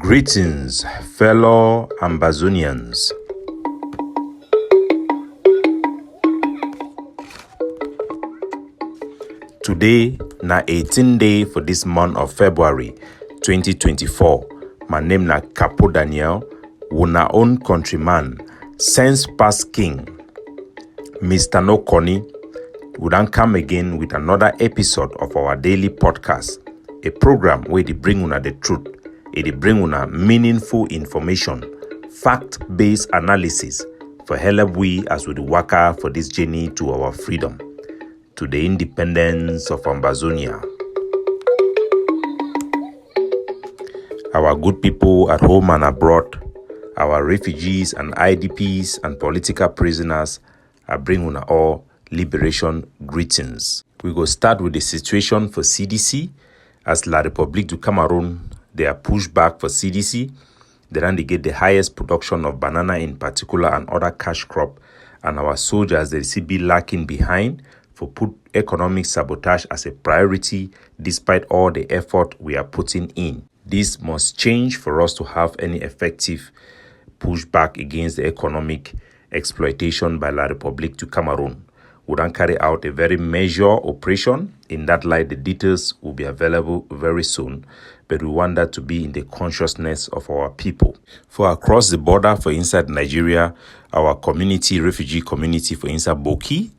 Greetings, fellow Ambazonians. Today, na 18th day for this month of February 2024. My name na Capo Daniel, una own countryman, sense past king, Mr. No Connie. We don't come again with another episode of our daily podcast, a program where they bring una the truth, they bring una meaningful information, fact-based analysis for help we as we work for this journey to our freedom, to the independence of Ambazonia. Our good people at home and abroad, our refugees and IDPs and political prisoners, I bring una all liberation greetings. We go start with the situation for CDC. As La République du Cameroon, they are pushed back for CDC. They get the highest production of banana in particular and other cash crop. And our soldiers, they see be lacking behind for put economic sabotage as a priority despite all the effort we are putting in. This must change for us to have any effective pushback against the economic exploitation by La République du Cameroon. We don't carry out a very major operation. In that light, the details will be available very soon, but we want that to be in the consciousness of our people. For across the border, for inside Nigeria, our community, refugee community for inside Boki,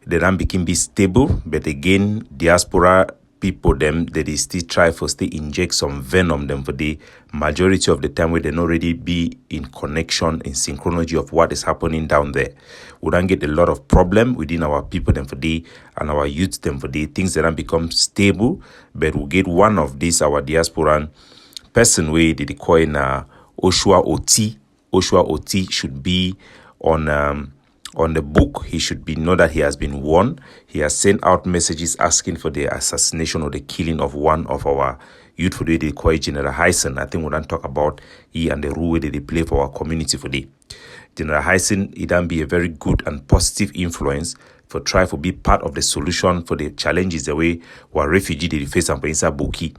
they don't become be stable, but again, diaspora people, they still try for still inject some venom them for the majority of the time where they not already be in connection, in synchronology of what is happening down there. We don't get a lot of problem within our people them for the and our youth them for the things that don't become stable, but we get one of these our diasporan person way they call in Oshua Oti. Oshua Oti should be on the book. He should be know that he has been warned. He has sent out messages asking for the assassination or the killing of one of our youth for the they call General Hyson. I think we don't talk about he and the role that they play for our community for the General Hyson. He don't be a very good and positive influence for try to be part of the solution for the challenges the way our refugee they face and inside Boki.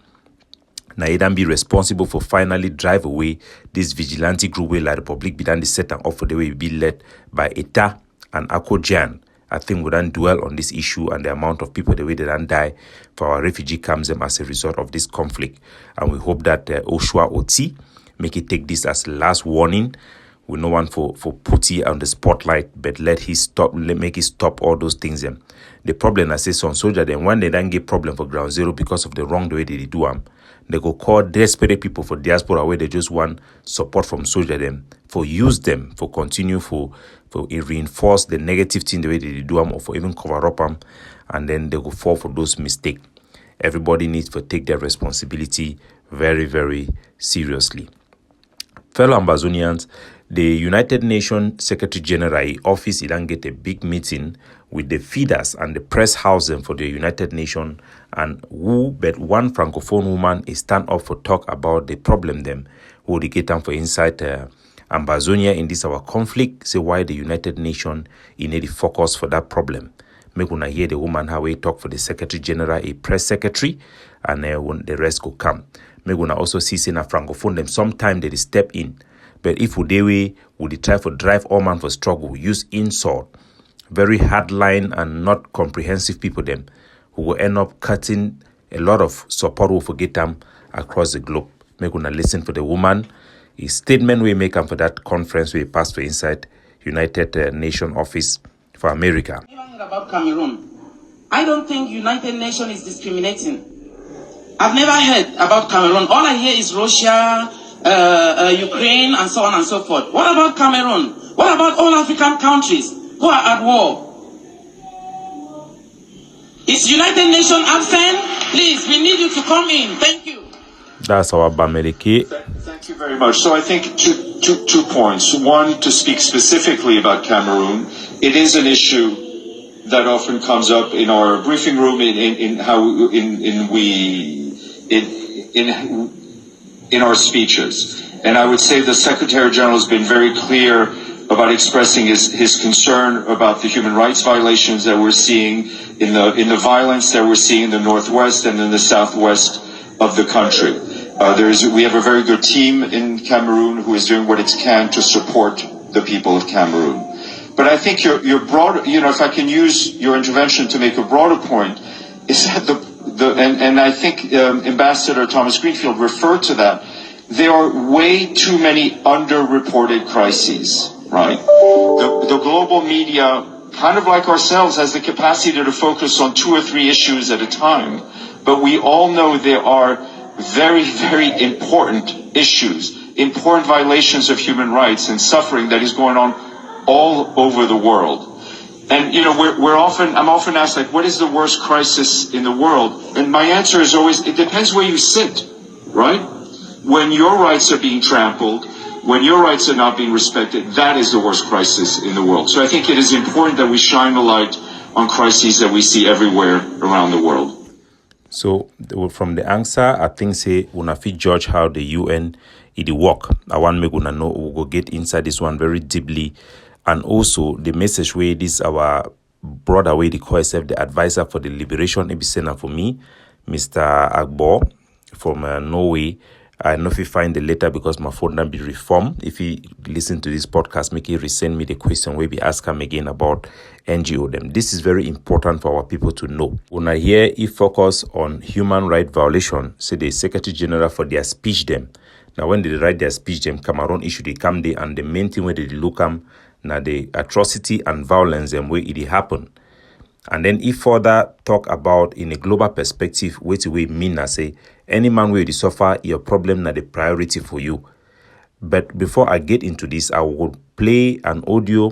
Now he don't be responsible for finally drive away this vigilante group where La République be done the set and off for the way be led by Eta and Akojan. I think we don't dwell on this issue and the amount of people the way they don't die for our refugee camps as a result of this conflict. And we hope that Oshua Oti make it take this as last warning. We no want for putty on the spotlight, but make it stop all those things. The problem I say some soldier then when they don't get problem for ground zero because of the wrong way they do them, they go call desperate people for diaspora where they just want support from soldier them for use them for continue for reinforce the negative thing the way they do them or for even cover up them, and then they go fall for those mistakes. Everybody needs to take their responsibility very, very seriously. Fellow Ambazonians, the United Nations Secretary General office didn't get a big meeting with the feeders and the press housing for the United Nations, and but one francophone woman is stand up for talk about the problem them who they get them for inside Ambazonia in this our conflict. Say why the United Nations in the focus for that problem. Make una hear the woman how we talk for the Secretary General, a press secretary, and when the rest go come. Make una also see say na francophone them sometime they step in. But if we try for drive all man for struggle, use insult, very hard line and not comprehensive people them who will end up cutting a lot of support will forget them across the globe. Make una listen for the woman. His statement we make for that conference we passed for inside United Nations office for America. About Cameroon, I don't think United Nations is discriminating. I've never heard about Cameroon. All I hear is Russia, Ukraine, and so on and so forth. What about Cameroon? What about all African countries who are at war? Is United Nations absent? Please, we need you to come in. Thank you. That's our Bameliki. Thank you very much. So I think two points. One, to speak specifically about Cameroon, it is an issue that often comes up in our briefing room in our speeches. And I would say the Secretary General has been very clear about expressing his concern about the human rights violations that we're seeing in the violence that we're seeing in the northwest and in the southwest of the country. We have a very good team in Cameroon who is doing what it can to support the people of Cameroon. But I think your broader, if I can use your intervention to make a broader point, is that and I think Ambassador Thomas Greenfield referred to that. There are way too many underreported crises, right? The global media, kind of like ourselves, has the capacity to focus on 2 or 3 issues at a time. But we all know there are very, very important issues, important violations of human rights and suffering that is going on all over the world. And, I'm often asked, like, what is the worst crisis in the world? And my answer is always, it depends where you sit, right? When your rights are being trampled, when your rights are not being respected, that is the worst crisis in the world. So I think it is important that we shine a light on crises that we see everywhere around the world. So from the answer, I think say una fit judge how the UN it work. I want make una know we go get inside this one very deeply, and also the message where this our brother way the call itself the advisor for the liberation epicenter for me, Mr. Agbo from Norway. I know if you find the letter because my phone not be reformed. If you listen to this podcast, make it resend me the question where we ask him again about NGO them. This is very important for our people to know. When I hear he focus on human right violation, say the Secretary General for their speech them. Now when they write their speech them, Cameroon issue they come there and the main thing where they look now the atrocity and violence them where it happen. And then he further talk about in a global perspective, what we mean I say, any man will suffer, your problem not the priority for you. But before I get into this, I will play an audio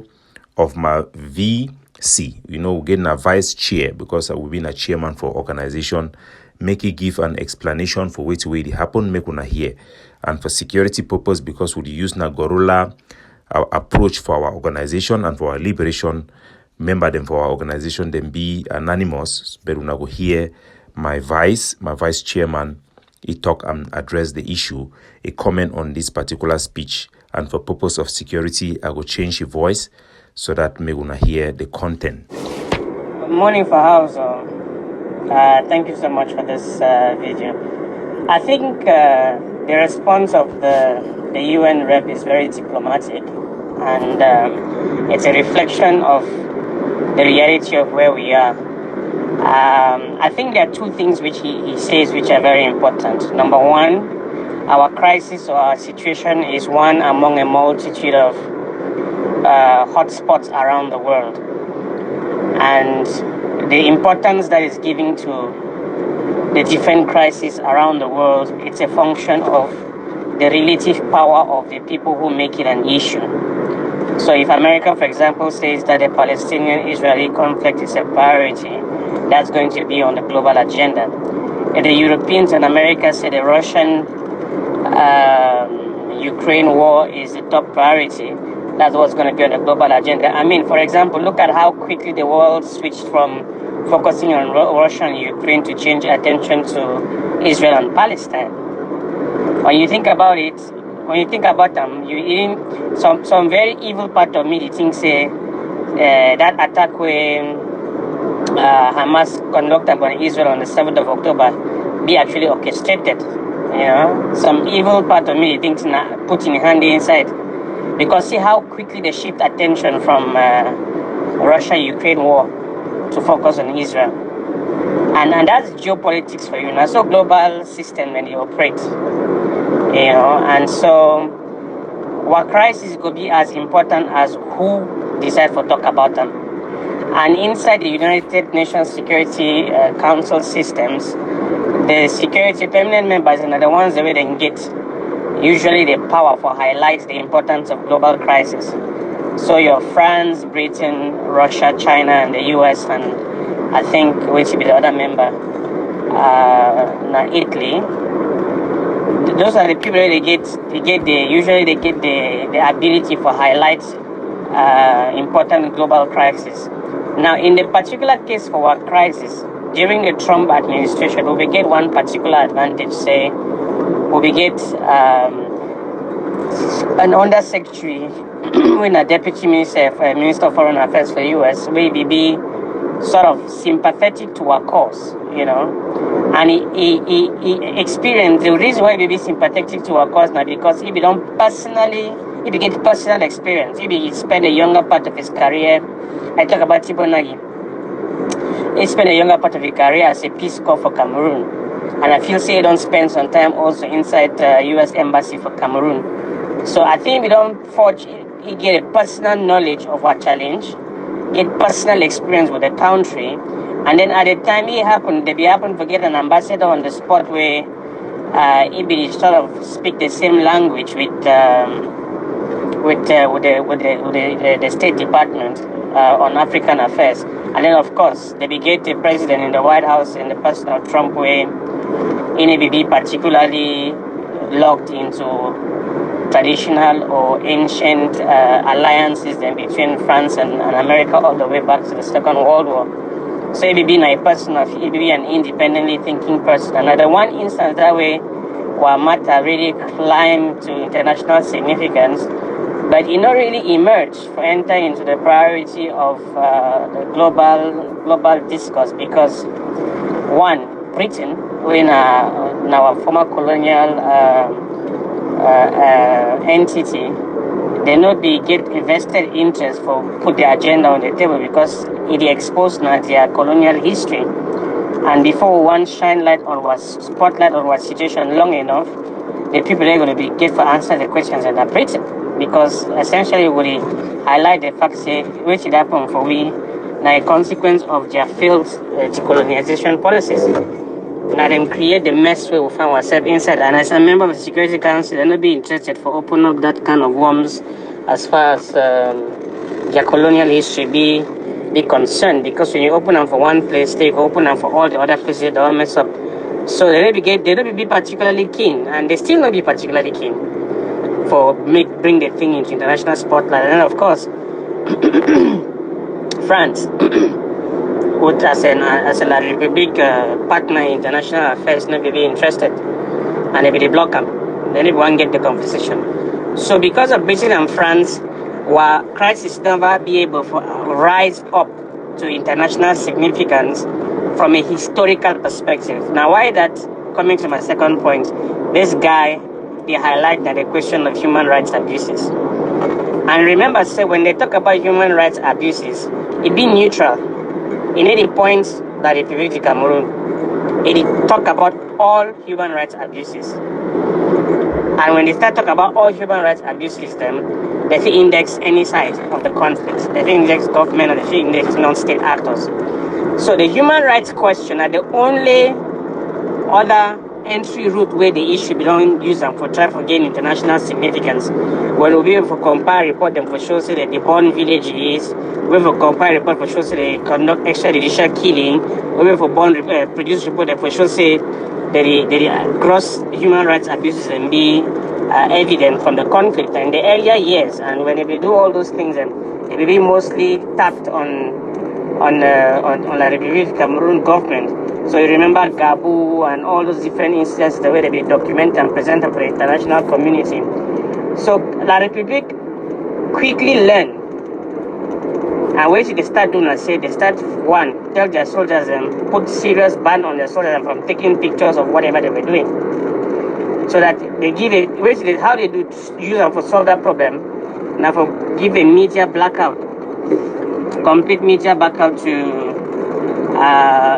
of my VC, getting a vice chair because I will be a chairman for organization, make it give an explanation for which way it happen, make una hear. And for security purpose, because we use na gorilla approach for our organization and for our liberation, member them for our organization, then be anonymous, but when I go hear my vice chairman, he talk and address the issue, a comment on this particular speech, and for purpose of security, I will change the voice so that me gonna hear the content. Good morning for house. Thank you so much for this video. I think the response of the UN rep is very diplomatic, and it's a reflection of the reality of where we are. I think there are 2 things which he says which are very important. Number one, our crisis or our situation is one among a multitude of hotspots around the world. And the importance that is given to the different crises around the world, it's a function of the relative power of the people who make it an issue. So if America, for example, says that the Palestinian-Israeli conflict is a priority, that's going to be on the global agenda. If the Europeans and America say the Russian-Ukraine war is the top priority, that's what's going to be on the global agenda. I mean, for example, look at how quickly the world switched from focusing on Russia and Ukraine to change attention to Israel and Palestine. When you think about it, them, some very evil part of me, think say that attack when Hamas conducted upon Israel on the 7th of October be actually orchestrated. Some evil part of me thinks putting hand inside, because see how quickly they shift attention from Russia-Ukraine war to focus on Israel, and that's geopolitics for you. Now, so global system when they operate. And so what crisis could be as important as who decide to talk about them. And inside the United Nations Security Council systems, the security permanent members are the ones that we then get usually the power for highlight the importance of global crisis. So your France, Britain, Russia, China, and the US, and I think which will be the other member, Italy. Those are the people that usually they get the ability for highlight important global crisis. Now, in the particular case for our crisis, during the Trump administration, we get one particular advantage, say, we get an undersecretary, when a deputy minister of foreign affairs for the US, maybe be sort of sympathetic to our cause, you know. And he experienced the reason why he be sympathetic to our cause now because he get personal experience. He spent a younger part of his career. I talk about Tibonagi. He spent a younger part of his career as a Peace Corps for Cameroon. And I feel say he don't spend some time also inside the U.S. Embassy for Cameroon. So I think he get a personal knowledge of our challenge, get personal experience with the country, and then at the time they happened to get an ambassador on the spot where he be sort of speak the same language with the State Department on African affairs. And then, of course, they get the president in the White House in the person of Trump, where NABB particularly locked into traditional or ancient alliances then between France and America all the way back to the Second World War. So ABB an independently thinking person. Another one instance that way where matter really climbed to international significance, but it not really emerged for enter into the priority of the global discourse because one, Britain, in our former colonial entity, they not be get invested interest for put their agenda on the table because it exposed now their colonial history. And before one spotlight on what situation long enough, the people are going to be get for answer the questions and are Britain. Because essentially we highlight the fact say which it happened for we now a consequence of their failed decolonization policies. Now them create the mess where we find ourselves inside. And as a member of the Security Council, I'm not be interested for open up that kind of worms as far as their colonial history be concerned. Because when you open them for one place, they open them for all the other places, they all mess up. So they don't be particularly keen, and they still not be particularly keen for bring the thing into international spotlight. And then of course, France. Would as a La Republic partner in international affairs not be interested and they be block them. Then everyone get the conversation. So because of Britain and France, where crisis never be able to rise up to international significance from a historical perspective. Now why that, coming to my second point, this guy, they highlight that the question of human rights abuses. And remember, say when they talk about human rights abuses, it be neutral. In any points that it reaches Cameroon, it talk about all human rights abuses. And when they start talking about all human rights abuses, then they index any side of the conflict. They index government or they index non-state actors. So the human rights question are the only other entry route where the issue belong use them for try to gain international significance. When we be able to compare report them for sure say that the born village is, we will compare report for sure say they conduct extrajudicial killing, we will produce report that for sure say that the gross human rights abuses and be evident from the conflict in the earlier years. And when they do all those things, and it will be mostly tapped on the Republic of Cameroon government. So you remember Gabu and all those different incidents, the way they be documented and presented for the international community. So La Republique quickly learned. And when they start doing, they start tell their soldiers and put serious ban on their soldiers from taking pictures of whatever they were doing. So that they give how they do use them for solve that problem. Now for give a media blackout, complete media blackout to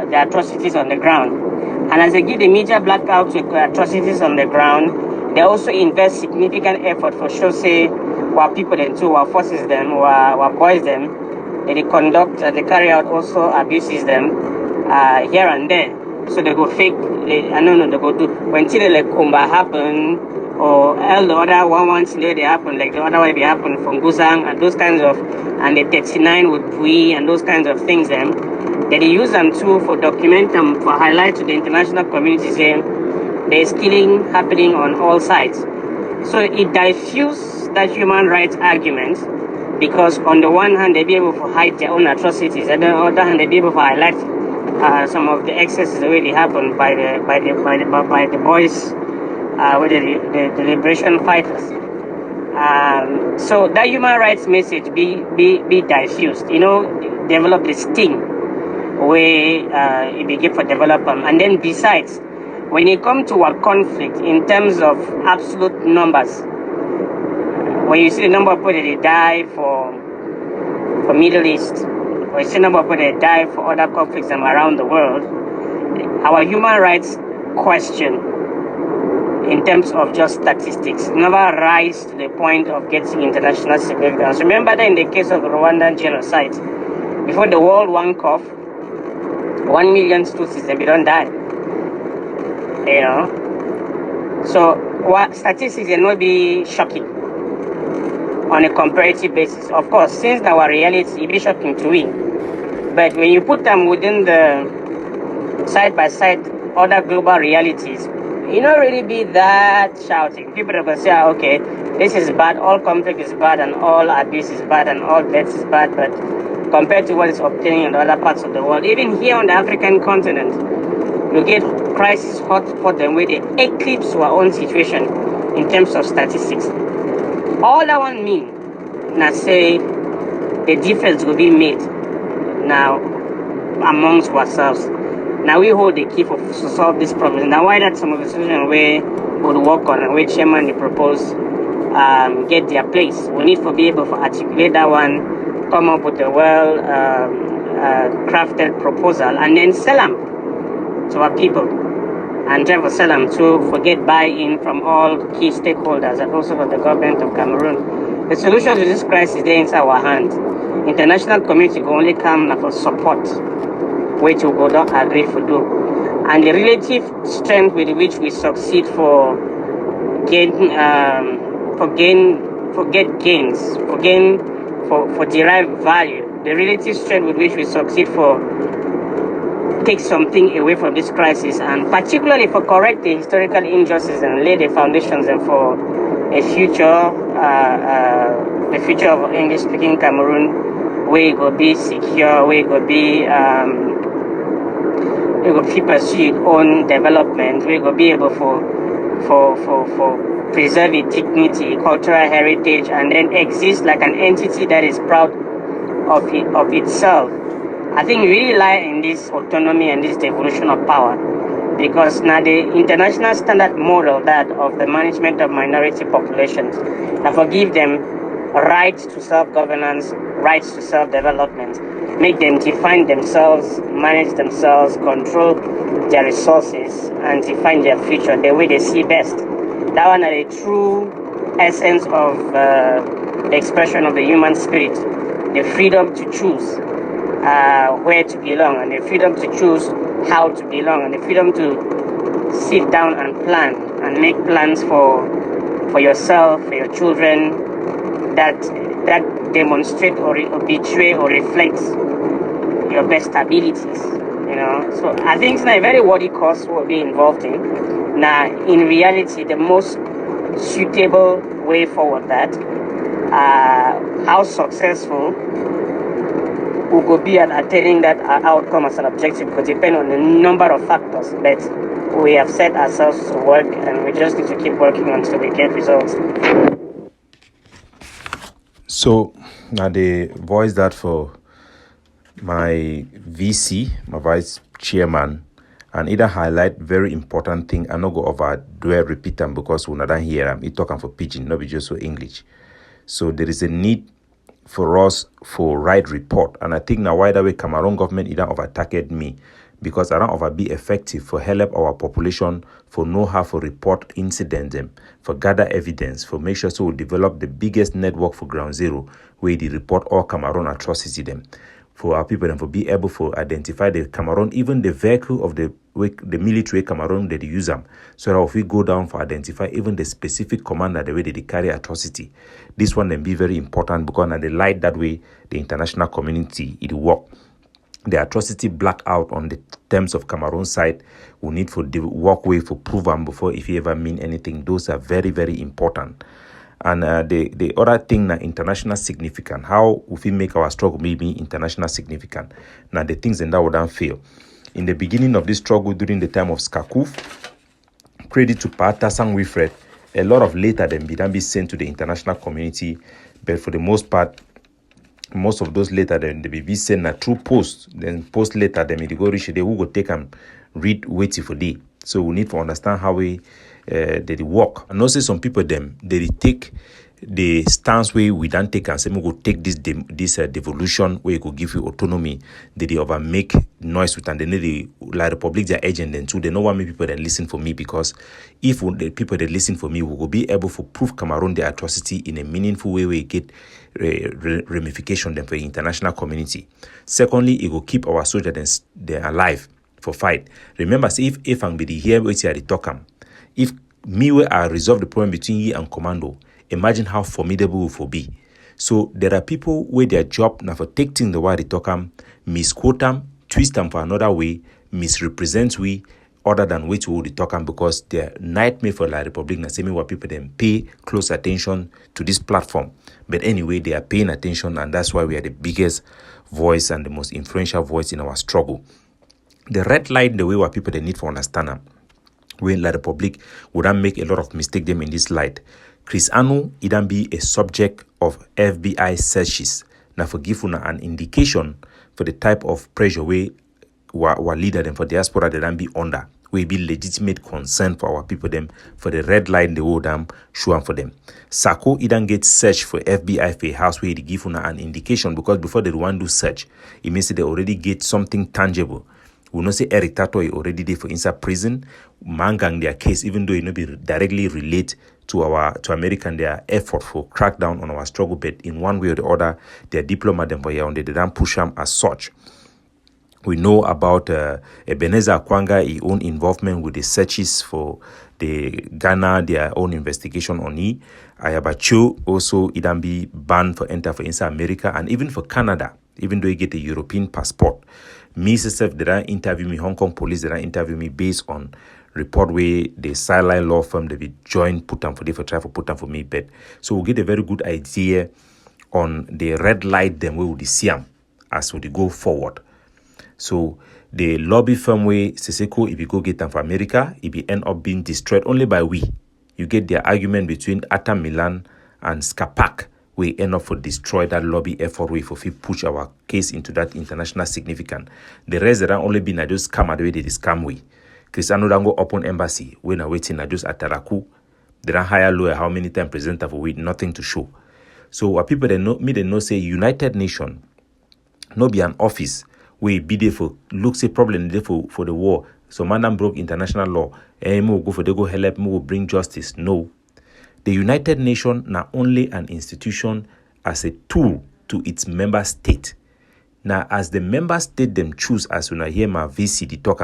the atrocities on the ground. And as they give the media blackout to atrocities on the ground, they also invest significant effort for sure say what people then too, what forces them, what boys them, they conduct, they carry out also abuses them here and there. So they go fake, they go do, when till like Kumba happen, or all the other once later they happen, like the other way they happen from Guzang and those kinds of, and the 39 with Bui and those kinds of things then, that they use them too for document them, for highlight to the international community saying there's killing happening on all sides. So it diffuses that human rights argument because on the one hand they be able to hide their own atrocities, and on the other hand they be able to highlight some of the excesses the way they happen by the boys with the liberation fighters. So that human rights message be diffused, develop the sting. where it be good for development. And then besides, when it comes to a conflict in terms of absolute numbers, when you see the number of people that they die for Middle East, or you see the number of people that die for other conflicts around the world, our human rights question in terms of just statistics never rise to the point of getting international significance. Remember that in the case of the Rwandan genocide, before the world went off, 1 million Tutsis they don't die. You know, so what statistics will not be shocking on a comparative basis. Of course, since our reality, it be shocking to we. But when you put them within the side by side other global realities, you don't really be that shouting. People are going to say, okay, this is bad, all conflict is bad, and all abuse is bad, and all death is bad, but compared to what is obtaining in other parts of the world, even here on the African continent, you get crisis hot for them where they eclipse our own situation in terms of statistics. All that one mean, now say, the difference will be made now amongst ourselves. Now we hold the key to solve this problem. Now why that some of the solutions we would work on and where chairman they propose get their place. We need to be able to articulate that one, come up with a well crafted proposal and then sell them to our people and try to sell them to get buy-in from all key stakeholders and also from the government of Cameroon. The solution to this crisis is inside our hands. International community will only come for support, which we would not agree to do. And the relative strength with which we succeed for derived value, the relative strength with which we succeed for take something away from this crisis, and particularly for correct the historical injustices and lay the foundations and for a future, the future of English-speaking Cameroon, where it will be secure, where it will be pursue its own development, where it will be able for preserve its dignity, cultural heritage, and then exist like an entity that is proud of itself. I think we really lie in this autonomy and this devolution of power, because now the international standard model that of the management of minority populations, and forgive them rights to self-governance, rights to self-development, make them define themselves, manage themselves, control their resources, and define their future the way they see best. That one is the true essence of the expression of the human spirit, the freedom to choose where to belong, and the freedom to choose how to belong, and the freedom to sit down and plan and make plans for yourself, for your children, that demonstrate or betray or reflect your best abilities. You know, so I think it's a very worthy cause we'll be involved in. Now, in reality, the most suitable way forward that how successful we could be at attaining that outcome as an objective could depend on a number of factors, but we have set ourselves to work and we just need to keep working until we get results. So now they voice that for my VC, my vice chairman, and either highlight very important thing and not go over dwell repeat them because we not hear them. It talking for pidgin, not be just for English. So there is a need for us for right report, and I think now why that way Cameroon government either over-attacked me because I don't over be effective for help our population for know how to report incidents them, for gather evidence, for make sure so we develop the biggest network for ground zero where they report all Cameroon atrocity them. For our people and for be able to identify the Cameroon, even the vehicle of the military Cameroon that they use them. So that if we go down for identify even the specific commander the way they carry atrocity, this one then be very important because now they light that way the international community it work. The atrocity black out on the terms of Cameroon side, we need for the work way for prove them before if you ever mean anything. Those are very, very important. And the other thing now international significant. How if we make our struggle maybe international significant? Now the things that wouldn't fail. In the beginning of this struggle during the time of Skakuf, credit to Pata Sang Wilfred, a lot of later than be sent to the international community, but for the most part, most of those letter then they be sent na through post. Then post letter them it go reach they who go take and read waiting for day. So we need to understand how we they work. And also some people them they take the stance way we don't take and say we go take this devolution where it could give you autonomy. They over make noise with and then they like Republic their agent then too. They know what many people that listen for me because if the people that listen for me will be able to prove Cameroon the atrocity in a meaningful way where it get ramification then for the international community. Secondly, it will keep our soldiers then alive for fight. Remember, say if I'm be here wait here the talk if me where I resolve the problem between you and commando, imagine how formidable it will be. So there are people where their job now for taking the word they talk misquote them, twist them for another way, misrepresent we other than which we would talk because they're nightmare for La Republic. Na same what people then pay close attention to this platform. But anyway, they are paying attention, and that's why we are the biggest voice and the most influential voice in our struggle. The red light, the way what people they need to understand them. When La Republic would not make a lot of mistake them in this light. Chris Anu, it can be a subject of FBI searches. Now for give una an indication for the type of pressure we were leader them for diaspora they don't be under. We be legitimate concern for our people them for the red line the whole damn show for them. Sako it don't get search for FBI for a house where they give una an indication because before they want to do search, it means they already get something tangible. We not say Eric Tato is already there for inside prison, mangang their case, even though it not be directly relate to American their effort for crackdown on our struggle, but in one way or the other, their diplomat them for here they don't push them as such. We know about Ebenezer Akwanga, his own involvement with the searches for the Ghana, their own investigation on it. Ayabacho also it can be banned for enter for inside America and even for Canada, even though he get a European passport. Me myself, they don't interview me, Hong Kong police, they don't interview me based on report where the sideline law firm they be join put them for they for try for put them for me. But so we'll get a very good idea on the red light them where we see them as we go forward. So the lobby firm way Seseko, if you go get them for America, it be end up being destroyed only by we. You get the argument between Atta Milan and Skapak. We end up for destroy that lobby effort way for push our case into that international significance. The rest that only been just scam the way they scam way. Cristiano don't go open embassy when I waiting just at Taraku. They don't hire lawyer how many times presenter for with nothing to show. So what people they know say United Nations no be an office we be there for look say problem there for the war. So man broke international law. Mo go for they go help mo bring justice. No. The United Nations not only an institution as a tool to its member state. Now, as the member state them choose as when I hear my VC the talk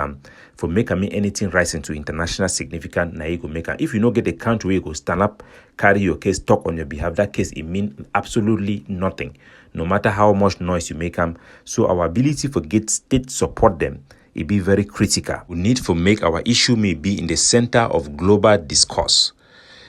for making me anything rising to international significance, now you go make if you don't get a country where you go stand up, carry your case, talk on your behalf, that case it mean absolutely nothing. No matter how much noise you make them. So our ability for get state support them, it be very critical. We need to make our issue may be in the center of global discourse.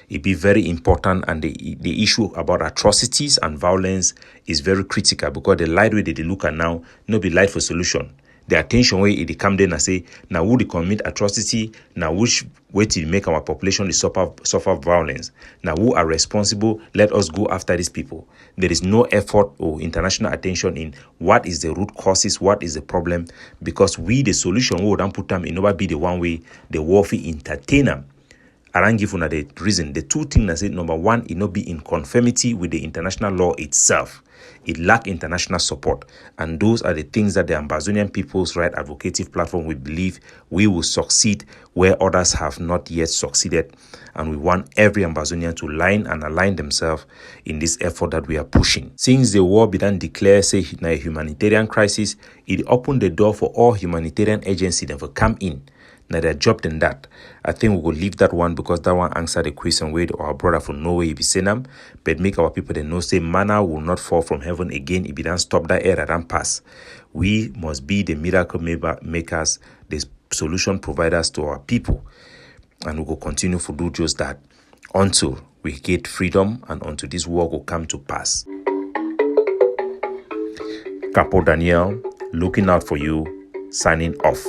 It be very important, and the issue about atrocities and violence is very critical because the light way they look at now no be light for solution. The attention way it come then and say now who they commit atrocity, now which way to make our population suffer violence, now who are responsible, let us go after these people. There is no effort or international attention in what is the root causes, what is the problem, because we the solution we would not put them in never be the one way the warfare entertain them. I don't give you the reason. The two things I said, number one, it not be in conformity with the international law itself. It lack international support. And those are the things that the Ambazonian People's Right Advocative Platform, we believe we will succeed where others have not yet succeeded. And we want every Ambazonian to line and align themselves in this effort that we are pushing. Since the war began declare, say, a humanitarian crisis, it opened the door for all humanitarian agencies to come in. Now their job than that. I think we will leave that one because that one answer the question where our brother from Norway be saying them, but make our people they know say manna will not fall from heaven again if we don't stop that era and pass. We must be the miracle makers, the solution providers to our people, and we will continue to do just that until we get freedom and until this war will come to pass. Capo Daniel, looking out for you, signing off.